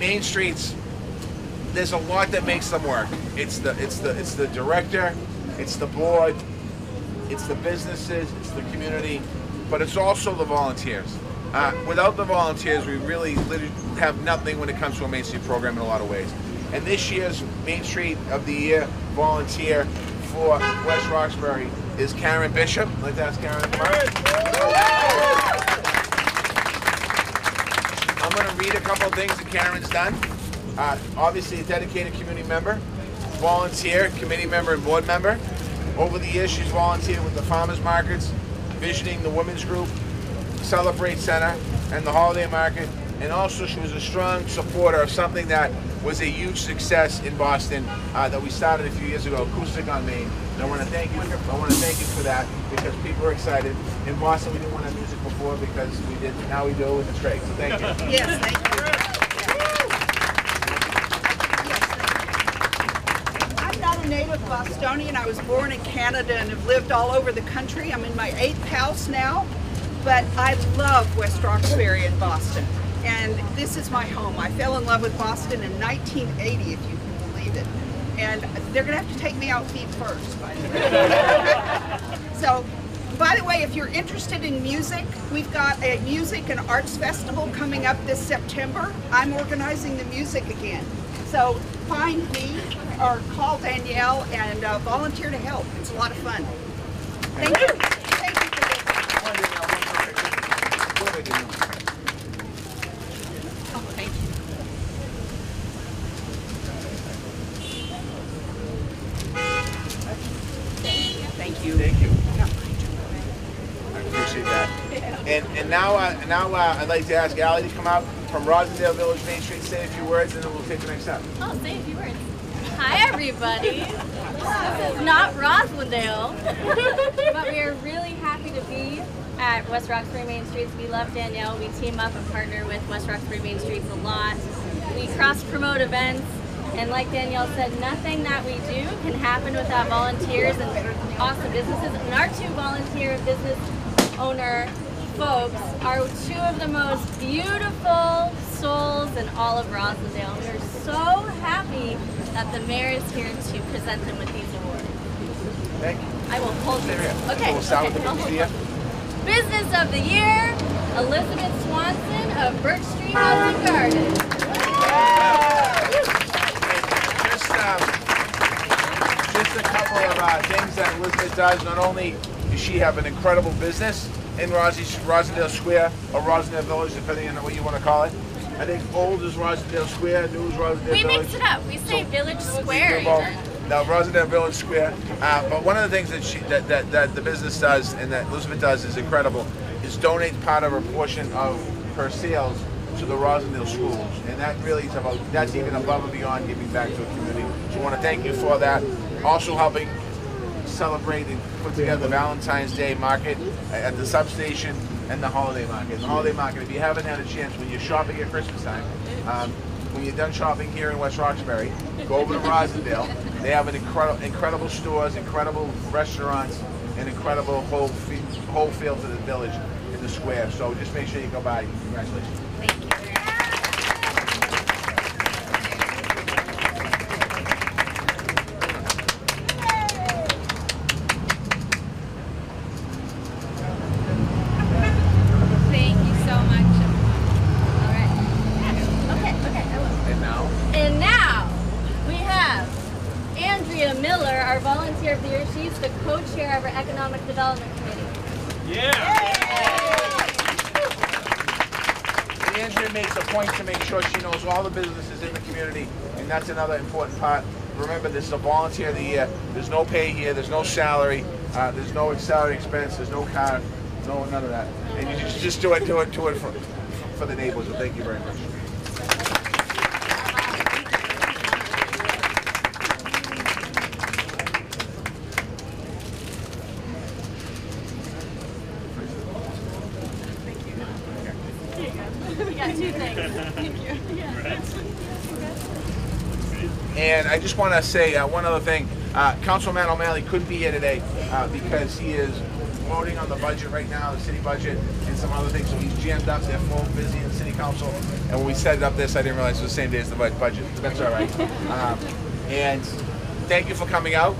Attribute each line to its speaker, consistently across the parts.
Speaker 1: Main Streets, there's a lot that makes them work. It's the director, it's the board, it's the businesses, it's the community, but it's also the volunteers. Without the volunteers, we really literally have nothing when it comes to a Main Street program in a lot of ways. And this year's Main Street of the Year volunteer for West Roxbury is Karen Bishop. I'd like to ask Karen to come out. I'm going to read a couple of things that Karen's done. Obviously a dedicated community member, volunteer, committee member, and board member. Over the years, she's volunteered with the farmers markets, visioning the women's group, Celebrate Center, and the holiday market. And also she was a strong supporter of something that was a huge success in Boston that we started a few years ago, Acoustic on Main. And I want to thank you. I want to thank you for that because people are excited. In Boston, we didn't want to have music before because we did. Now we do, and it's great. So thank you.
Speaker 2: Yes, thank you. I'm not a native Bostonian. I was born in Canada and have lived all over the country. I'm in my 8th house now, but I love West Roxbury in Boston. And this is my home. I fell in love with Boston in 1980, if you can believe it. And they're going to have to take me out feet first, by the way. So, by the way, if you're interested in music, we've got a music and arts festival coming up this September. I'm organizing the music again. So find me or call Danielle and volunteer to help. It's a lot of fun. Thank you. Thank you for this.
Speaker 1: Thank you. I appreciate that. And now I'd like to ask Allie to come out from Rosendale Village, Main Street, say a few words, and then we'll take the next step.
Speaker 3: Oh, say a few words. Hi, everybody. This is not Rosendale, but we are really happy to be at West Roxbury Main Streets. We love Danielle. We team up and partner with West Roxbury Main Streets a lot. We cross-promote events. And like Danielle said, nothing that we do can happen without volunteers and awesome businesses. And our two volunteer business owner folks are two of the most beautiful souls in all of Rosendale. We are so happy that the mayor is here to present them with these awards.
Speaker 1: Thank you.
Speaker 3: I will hold you. Okay.
Speaker 1: So we'll start with the business.
Speaker 3: Business of the Year, Elizabeth Swanson of Birch Street House and Garden.
Speaker 1: Just a couple of things that Elizabeth does. Not only does she have an incredible business in Rosendale Square, or Rosendale Village, depending on what you want to call it. I think old is Rosendale Square, new is Rosendale Village.
Speaker 3: We mix it up. We say Village Square.
Speaker 1: Now, Rosendale Village Square. But one of the things that the business does and that Elizabeth does is incredible, is donate part of her portion of her sales to the Rosendale schools, and that really is about, that's even above and beyond giving back to a community. So I want to thank you for that. Also helping celebrate and put together the Valentine's Day market at the substation and the holiday market. The holiday market, if you haven't had a chance, when you're shopping at Christmas time, when you're done shopping here in West Roxbury, go over to Rosendale. They have an incredible stores, incredible restaurants, and incredible whole feel to the village in the square. So just make sure you go by. Congratulations.
Speaker 3: Thank you.
Speaker 4: Thank you so much.
Speaker 3: All right. Okay. And now we have Andrea Miller, our volunteer of the year. She's the co-chair of our Economic Development Committee.
Speaker 1: Yeah. Andrea makes a point to make sure she knows all the businesses in the community, and that's another important part. Remember, this is a volunteer of the year. There's no pay here. There's no salary. There's no salary expense. There's no car. No, none of that. And you just do it for the neighbors. So thank you very much.
Speaker 3: We got two things. Thank you.
Speaker 1: And I just want to say one other thing. Councilman O'Malley couldn't be here today because he is voting on the budget right now, the city budget, and some other things. So he's jammed up. They're full busy in city council. And when we set up this, I didn't realize it was the same day as the budget. That's all right. And thank you for coming out.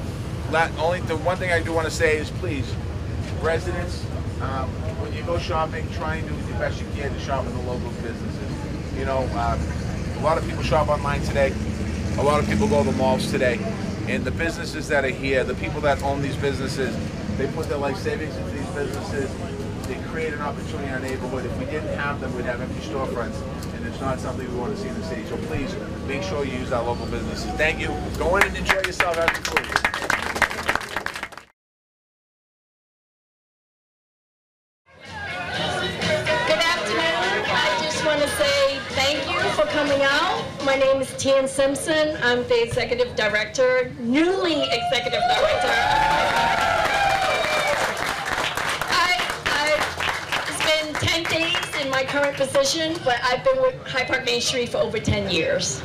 Speaker 1: The one thing I do want to say is, please, residents, when you go shopping, try and do the best you can to shop in the local businesses. You know, a lot of people shop online today. A lot of people go to the malls today. And the businesses that are here, the people that own these businesses, they put their life savings into these businesses. They create an opportunity in our neighborhood. If we didn't have them, we'd have empty storefronts. And it's not something we want to see in the city. So please, make sure you use our local businesses. Thank you. Go in and enjoy yourself. Have some food.
Speaker 5: Coming out. My name is Tian Simpson. I'm the executive director, newly executive director. It's been 10 days in my current position, but I've been with Hyde Park Main Street for over 10 years.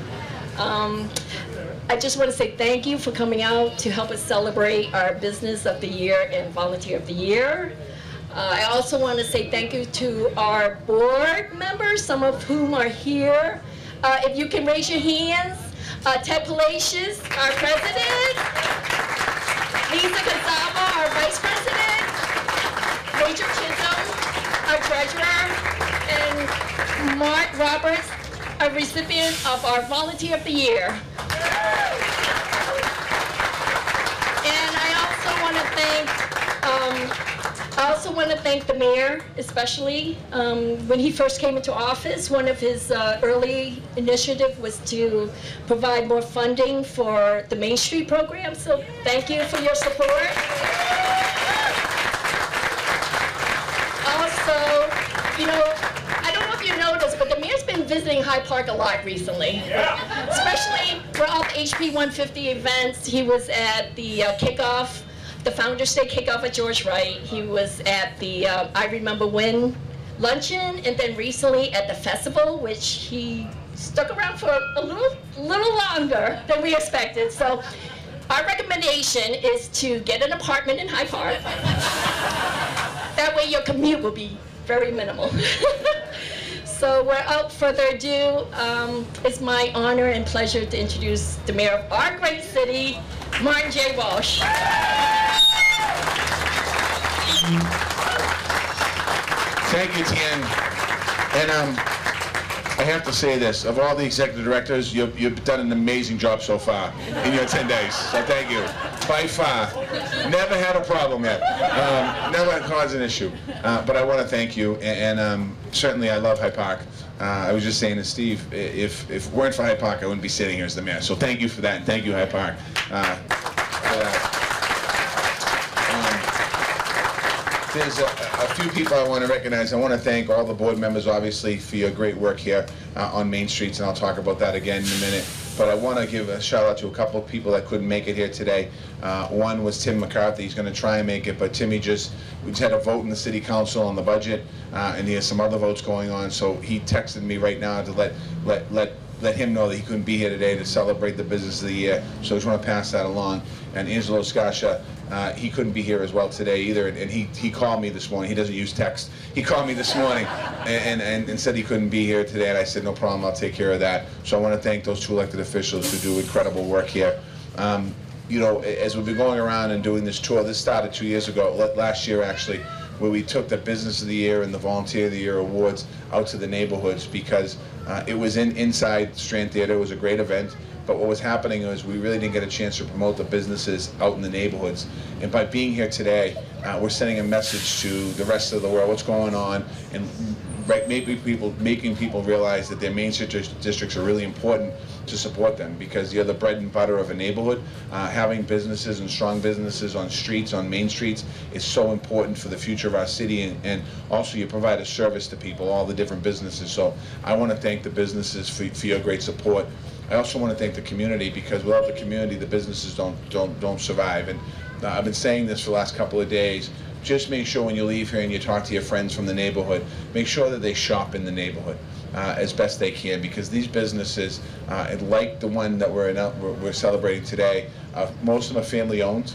Speaker 5: I just want to say thank you for coming out to help us celebrate our Business of the Year and Volunteer of the Year. I also want to say thank you to our board members, some of whom are here. If you can raise your hands, Ted Palacios, our president, Lisa Gonzalez, our vice president, Rachel Chisholm, our treasurer, and Mark Roberts, a recipient of our Volunteer of the Year. And I also want to thank the mayor, especially when he first came into office. One of his early initiatives was to provide more funding for the Main Street program. So thank you for your support. Also, you know, I don't know if you noticed, but the mayor's been visiting Hyde Park a lot recently. Yeah. Especially for all the HP 150 events. He was at the kickoff, the Founders Day kickoff at George Wright. He was at the I Remember When luncheon, and then recently at the festival, which he stuck around for a little longer than we expected. So our recommendation is to get an apartment in Hyde Park. That way your commute will be very minimal. So without further ado, it's my honor and pleasure to introduce the mayor of our great city, Martin J. Walsh.
Speaker 1: Thank you, Tian. And I have to say this, of all the executive directors, you've done an amazing job so far in your 10 days, so thank you. By far. Never had a problem yet. Never caused an issue. But I want to thank you, and certainly I love Hyde Park. I was just saying to Steve, if it weren't for Hyde Park, I wouldn't be sitting here as the mayor. So thank you for that, and thank you, Hyde Park. There's a few people I want to recognize. I want to thank all the board members, obviously, for your great work here on Main Streets, and I'll talk about that again in a minute. But I want to give a shout out to a couple of people that couldn't make it here today. One was Tim McCarthy. He's going to try and make it, but Timmy we just had a vote in the city council on the budget, and he has some other votes going on. So he texted me right now to let him know that he couldn't be here today to celebrate the Business of the Year. So I just want to pass that along. And Angelo Scascia, he couldn't be here as well today either, and he called me this morning. He doesn't use text. He called me this morning and said he couldn't be here today, and I said, no problem, I'll take care of that. So I want to thank those two elected officials who do incredible work here. You know, as we've been going around and doing this tour, this started 2 years ago, last year actually, where we took the Business of the Year and the Volunteer of the Year awards out to the neighborhoods, because it was inside Strand Theater. It was a great event. But what was happening was we really didn't get a chance to promote the businesses out in the neighborhoods. And by being here today, we're sending a message to the rest of the world, what's going on, and making people realize that their Main Street districts are really important to support them, because you're the bread and butter of a neighborhood. Having businesses and strong businesses on streets, on main streets, is so important for the future of our city, and also you provide a service to people, all the different businesses. So I want to thank the businesses for your great support. I also want to thank the community, because without the community, the businesses don't survive. And I've been saying this for the last couple of days. Just make sure when you leave here and you talk to your friends from the neighborhood, make sure that they shop in the neighborhood as best they can, because these businesses, like the one that we're celebrating today, most of them are family owned.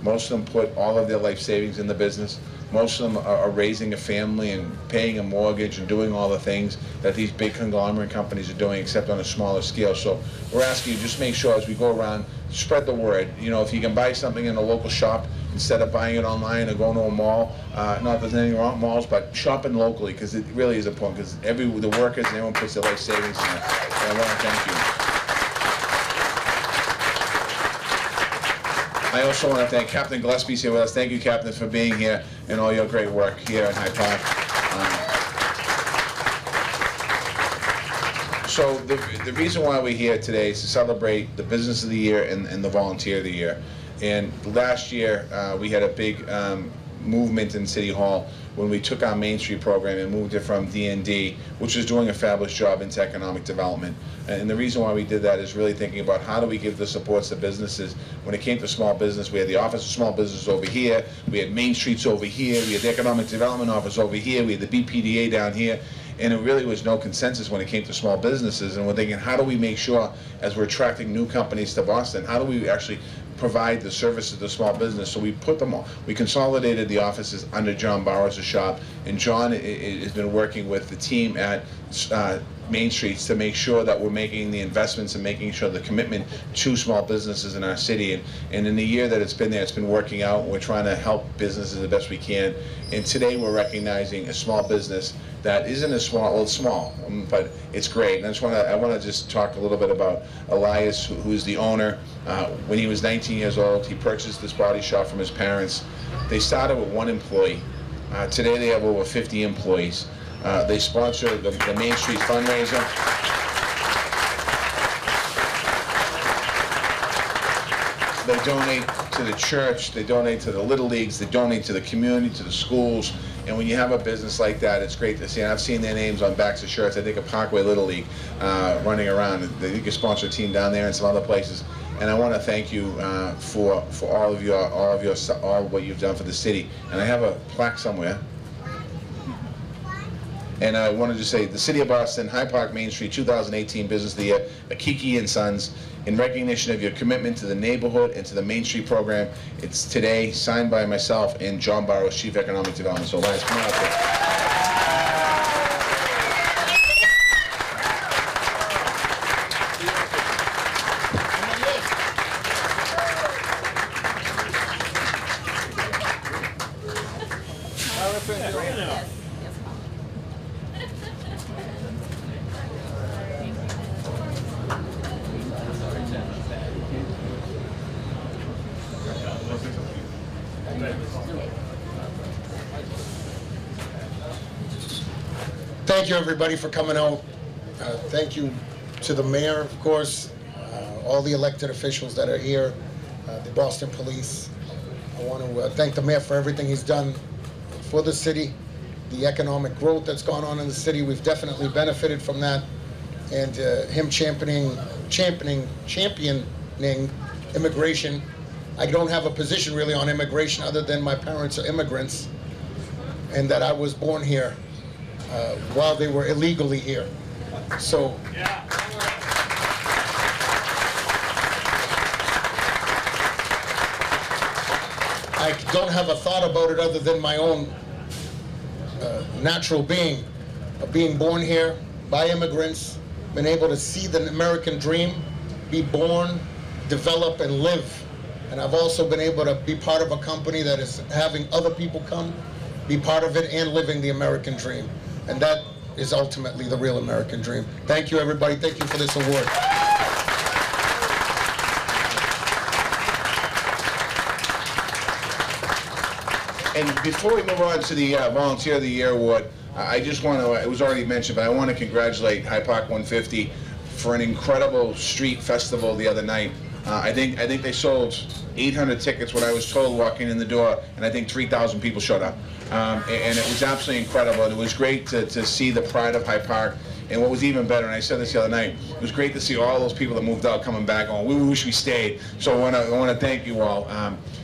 Speaker 1: Most of them put all of their life savings in the business. Most of them are raising a family and paying a mortgage and doing all the things that these big conglomerate companies are doing, except on a smaller scale. So we're asking you, just make sure as we go around, spread the word. You know, if you can buy something in a local shop instead of buying it online or going to a mall, not that there's anything wrong with malls, but shopping locally, because it really is important, because the workers and everyone puts their life savings in it. And I want to thank you. I also want to thank Captain Gillespie's here with us. Thank you, Captain, for being here and all your great work here in Hyde Park. So the reason why we're here today is to celebrate the Business of the Year and the Volunteer of the Year. And last year we had a big movement in City Hall when we took our Main Street program and moved it from D&D, which is doing a fabulous job, into economic development. And the reason why we did that is really thinking about how do we give the supports to businesses. When it came to small business, we had the Office of Small Business over here, we had Main Streets over here, we had the Economic Development Office over here, we had the BPDA down here, and it really was no consensus when it came to small businesses. And we're thinking, how do we make sure, as we're attracting new companies to Boston, how do we actually provide the services to small business? So we put them all. We consolidated the offices under John Bowers' shop, and John has been working with the team at Main Streets to make sure that we're making the investments and making sure the commitment to small businesses in our city. And in the year that it's been there, it's been working out. We're trying to help businesses the best we can. And today we're recognizing a small business that isn't as small, well, it's small, but it's great. And I want to just talk a little bit about Elias, who's the owner. When he was 19 years old, he purchased this body shop from his parents. They started with 1 employee. Today they have over 50 employees. They sponsor the Main Street fundraiser. They donate to the church, they donate to the Little Leagues, they donate to the community, to the schools. And when you have a business like that, it's great to see. And I've seen their names on backs of shirts. I think of Parkway Little League running around. They can sponsor a team down there and some other places. And I want to thank you for all what you've done for the city. And I have a plaque somewhere. And I wanted to say, the City of Boston, Hyde Park, Main Street, 2018 Business of the Year, Akiki and Sons, in recognition of your commitment to the neighborhood and to the Main Street program. It's today signed by myself and John Barrows, Chief Economic Development. So Elias, come on up there.
Speaker 6: Thank you, everybody, for coming out. Thank you to the mayor, of course, all the elected officials that are here, the Boston Police. I want to thank the mayor for everything he's done for the city, the economic growth that's gone on in the city. We've definitely benefited from that, and him championing immigration. I don't have a position really on immigration other than my parents are immigrants, and that I was born here while they were illegally here. So I don't have a thought about it other than my own natural being of being born here by immigrants, been able to see the American dream, be born, develop, and live. And I've also been able to be part of a company that is having other people come, be part of it, and living the American dream. And that is ultimately the real American dream. Thank you, everybody. Thank you for this award.
Speaker 1: And before we move on to the Volunteer of the Year Award, I just want to, it was already mentioned, but I want to congratulate Hyde Park 150 for an incredible street festival the other night. I think they sold 800 tickets, what I was told walking in the door, and I think 3,000 people showed up. And it was absolutely incredible, and it was great to see the pride of Hyde Park. And what was even better, and I said this the other night, it was great to see all those people that moved out coming back on. We wish we stayed. So I want to thank you all,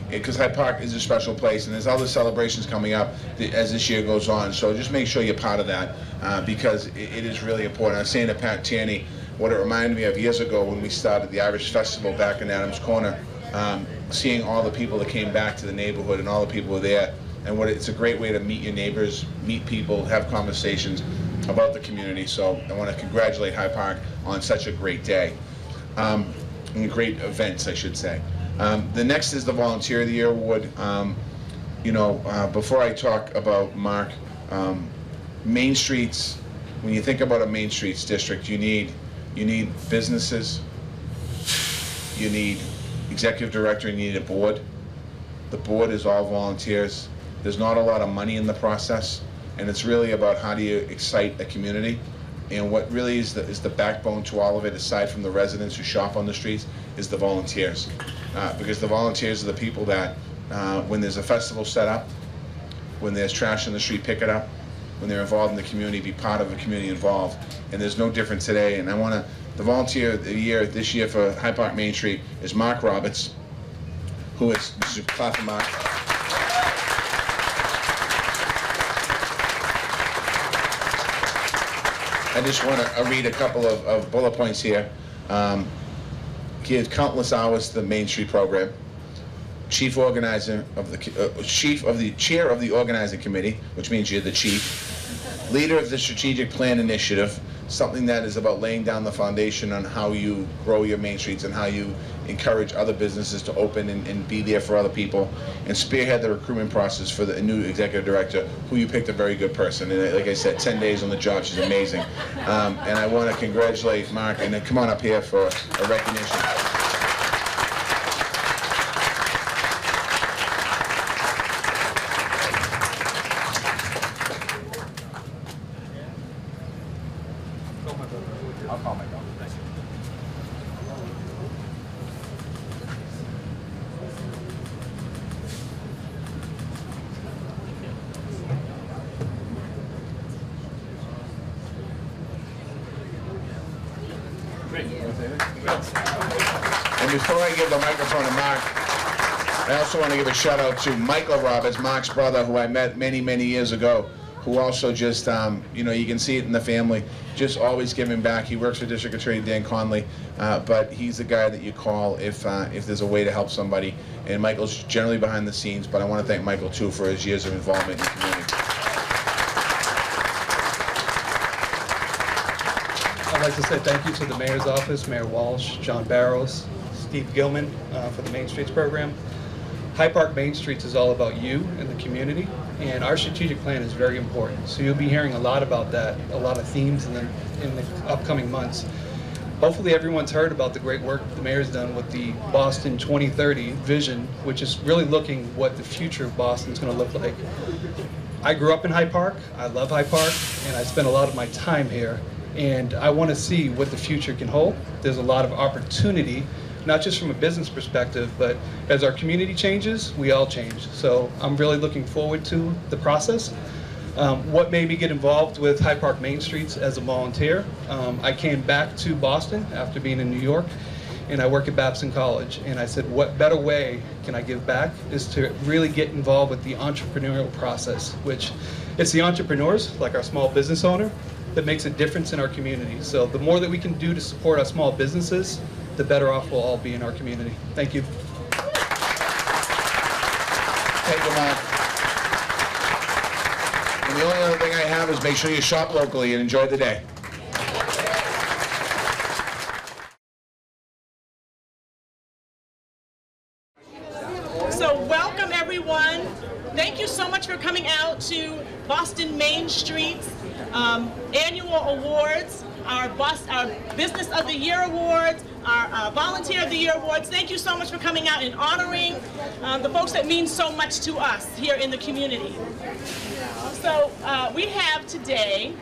Speaker 1: because Hyde Park is a special place, and there's other celebrations coming up as this year goes on. So just make sure you're part of that, because it is really important. I was saying to Pat Tierney, what it reminded me of years ago when we started the Irish Festival back in Adams Corner, seeing all the people that came back to the neighborhood and all the people were there. and it's a great way to meet your neighbors, meet people, have conversations about the community. So I want to congratulate Hyde Park on such a great day, and great events, I should say. The next is the Volunteer of the Year Award. Before I talk about Mark, Main Streets, when you think about a Main Streets district, you need businesses, you need executive director, you need a board. The board is all volunteers. There's not a lot of money in the process, and it's really about how do you excite a community. And what really is the backbone to all of it, aside from the residents who shop on the streets, is the volunteers. Because the volunteers are the people that, when there's a festival set up, when there's trash on the street, pick it up. When they're involved in the community, be part of the community involved. And there's no different today. And the Volunteer of the Year this year for Hyde Park Main Street is Mark Roberts, who is, clap for Mark. I just want to read a couple of bullet points here. He had countless hours to the Main Street program. Chair of the organizing committee, which means you're the chief. Leader of the strategic plan initiative, something that is about laying down the foundation on how you grow your main streets and how you encourage other businesses to open and be there for other people, and spearhead the recruitment process for the new executive director, who you picked a very good person. And like I said, 10 days on the job, she's amazing. And I want to congratulate Mark, and then come on up here for a recognition. I'll call my dog. And before I give the microphone to Mark, I also want to give a shout out to Michael Roberts, Mark's brother, who I met many, many years ago, who also just, you can see it in the family, just always giving back. He works for District Attorney Dan Conley, but he's the guy that you call if there's a way to help somebody. And Michael's generally behind the scenes, but I want to thank Michael too for his years of involvement in the community.
Speaker 7: I'd like to say thank you to the Mayor's Office, Mayor Walsh, John Barrows, Steve Gilman for the Main Streets program. Hyde Park Main Streets is all about you and the community, and our strategic plan is very important. So you'll be hearing a lot about that, a lot of themes in the upcoming months. Hopefully everyone's heard about the great work the Mayor's done with the Boston 2030 vision, which is really looking what the future of Boston is going to look like. I grew up in Hyde Park, I love Hyde Park, and I spend a lot of my time here, and I want to see what the future can hold. There's a lot of opportunity, not just from a business perspective, but as our community changes, we all change. So I'm really looking forward to the process. What made me get involved with Hyde Park Main Streets as a volunteer? I came back to Boston after being in New York, and I work at Babson College. And I said, what better way can I give back is to really get involved with the entrepreneurial process, which it's the entrepreneurs, like our small business owner, that makes a difference in our community. So the more that we can do to support our small businesses, the better off we'll all be in our community. Thank you.
Speaker 1: Thank you, Mark. And the only other thing I have is make sure you shop locally and enjoy the day.
Speaker 8: So welcome everyone. Thank you so much for coming out to Boston Main Street's annual awards, our Business of the Year Awards, our Volunteer of the Year Awards. Thank you so much for coming out and honoring the folks that mean so much to us here in the community. So we have today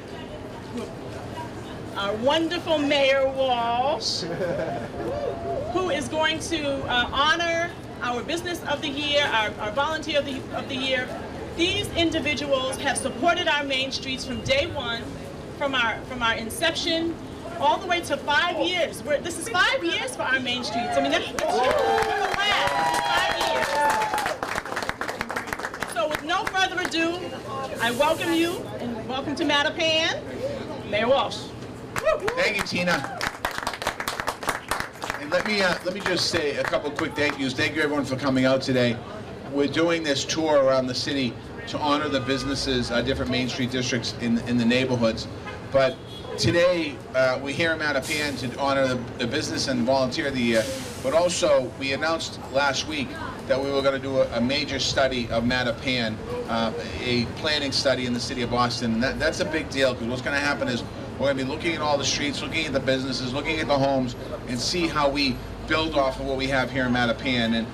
Speaker 8: our wonderful Mayor Walsh, who is going to honor our Business of the Year, our Volunteer of the Year. These individuals have supported our Main Streets from day one, from our inception, all the way to 5 years. This is 5 years for our Main Streets. I mean, that's huge. 5 years. So with no further ado, I welcome you and welcome to Mattapan, Mayor Walsh.
Speaker 1: Thank you, Tina. And let me just say a couple quick thank yous. Thank you everyone for coming out today. We're doing this tour around the city to honor the businesses, different Main Street districts in the neighborhoods. But today, we're here in Mattapan to honor the business and volunteer of the year. But also, we announced last week that we were going to do a major study of Mattapan, a planning study in the city of Boston. And that's a big deal, because what's going to happen is we're going to be looking at all the streets, looking at the businesses, looking at the homes, and see how we build off of what we have here in Mattapan. And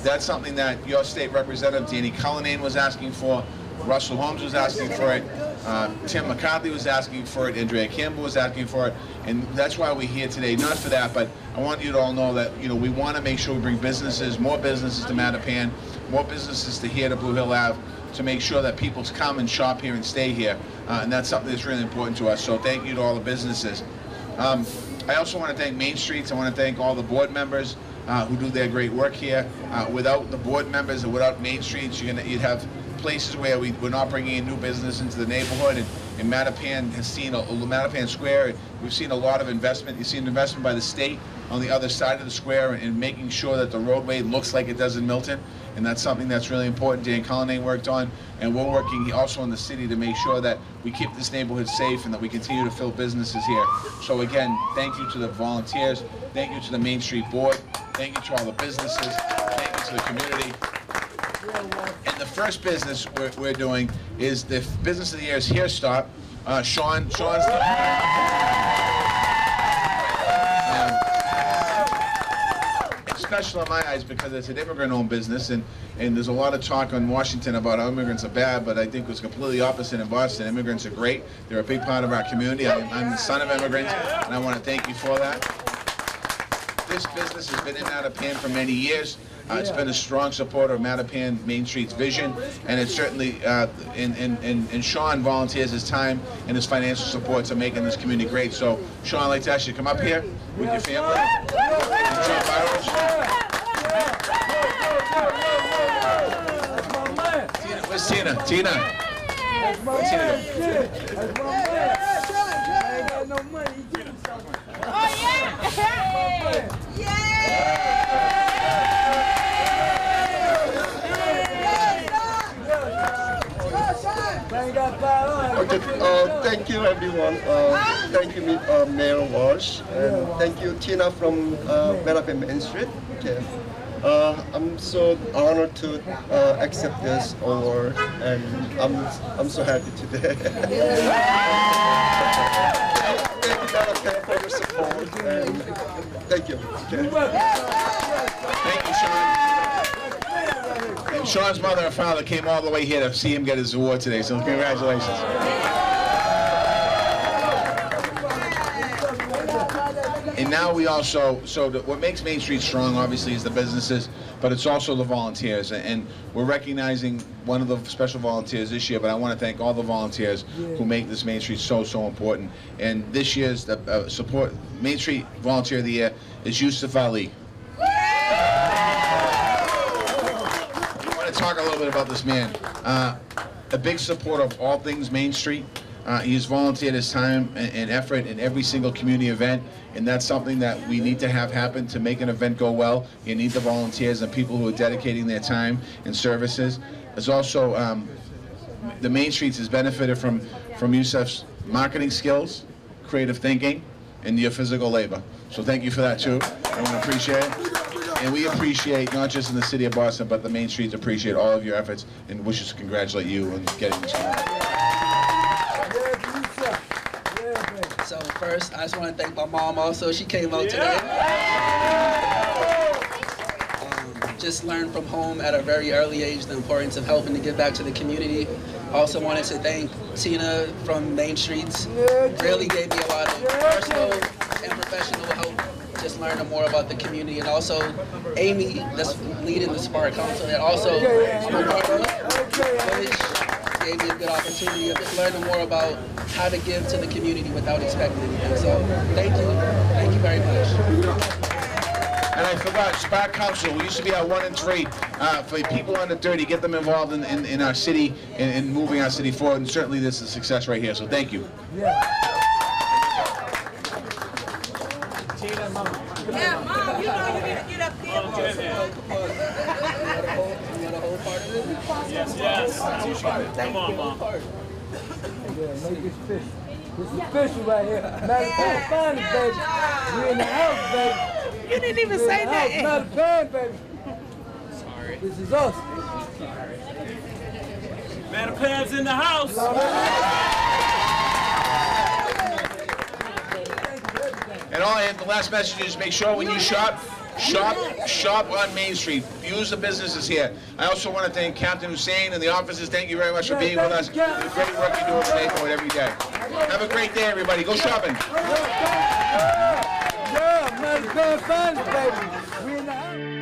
Speaker 1: that's something that your state representative, Danny Cullinane, was asking for. Russell Holmes was asking for it. Tim McCarthy was asking for it. Andrea Campbell was asking for it. And that's why we're here today. Not for that, but I want you to all know that, we want to make sure we bring businesses, more businesses to Mattapan, more businesses to here to Blue Hill Ave, to make sure that people come and shop here and stay here. And that's something that's really important to us. So thank you to all the businesses. I also want to thank Main Streets. I want to thank all the board members who do their great work here. Without the board members and without Main Streets, you'd have places where we're not bringing in new business into the neighborhood, and Mattapan has seen Mattapan Square. We've seen a lot of investment. You've seen investment by the state on the other side of the square and making sure that the roadway looks like it does in Milton, and that's something that's really important. Dan Cullinane worked on, and we're working also in the city to make sure that we keep this neighborhood safe and that we continue to fill businesses here. So again, thank you to the volunteers, thank you to the Main Street Board, thank you to all the businesses, thank you to the community. And the first business we're doing is the business of the year is Here Stop. Sean's it's special in my eyes because it's an immigrant-owned business, and there's a lot of talk on Washington about how immigrants are bad, but I think it's completely opposite in Boston. Immigrants are great. They're a big part of our community. I'm the son of immigrants, and I want to thank you for that. This business has been in Mattapan for many years. It's been a strong supporter of Mattapan Main Street's vision, and it's certainly, and Sean volunteers his time and his financial support to making this community great. So, Sean, I'd like to ask you to come up here with your family. And John Barrows. Tina, where's Tina? Tina. Where's Tina go?
Speaker 9: Okay, thank you everyone. Thank you, Mayor Walsh, and thank you, Tina from Mattapan Main Street. Okay. I'm so honored to accept this award, and I'm so happy today. Thank you, Mattapan, for your support, and thank you. Okay.
Speaker 1: Thank you, Sean. And Sean's mother and father came all the way here to see him get his award today, so congratulations. And now we also, what makes Main Street strong, obviously, is the businesses, but it's also the volunteers. And we're recognizing one of the special volunteers this year, but I want to thank all the volunteers who make this Main Street so important. And this year's support Main Street Volunteer of the Year is Yusuf Ali. Talk a little bit about this man. A big supporter of all things Main Street. He's volunteered his time and effort in every single community event, and that's something that we need to have happen to make an event go well. You need the volunteers and people who are dedicating their time and services. There's also the Main Streets has benefited from Yusuf's marketing skills, creative thinking, and your physical labor. So thank you for that too. I want to appreciate it. And we appreciate, not just in the city of Boston, but the Main Streets appreciate all of your efforts and wishes to congratulate you on getting this award.
Speaker 10: So first, I just want to thank my mom also. She came out today. Just learned from home at a very early age the importance of helping to give back to the community. Also wanted to thank Tina from Main Streets. Really gave me a lot of personal and professional help. Just learning more about the community, and also Amy, that's leading the Spark Council, that also I'm a part of, which gave me a good opportunity of just learning more about how to give to the community without expecting anything. So thank you very much.
Speaker 1: And I forgot, Spark Council, we used to be at 1 and 3 for people under 30, get them involved in our city and moving our city forward, and certainly this is a success right here, so thank you.
Speaker 2: Yeah, Mom, you know you need to get up there.
Speaker 10: You want a whole part of it?
Speaker 11: Yes, yes. Come on, Mom.
Speaker 12: Yeah, make this official. This is official right here. Mattapan finest, baby. We in the house, baby.
Speaker 8: You didn't even say that.
Speaker 12: Mattapan, baby. Sorry. This is us.
Speaker 11: Mattapan's in the house.
Speaker 1: And the last message is make sure when you shop on Main Street. Use the businesses here. I also want to thank Captain Hussein and the officers. Thank you very much for being with us. The great work you do in the neighborhood every day. Have a great day, everybody. Go shopping.
Speaker 12: Yeah, Mattapan finest, baby. We in the house.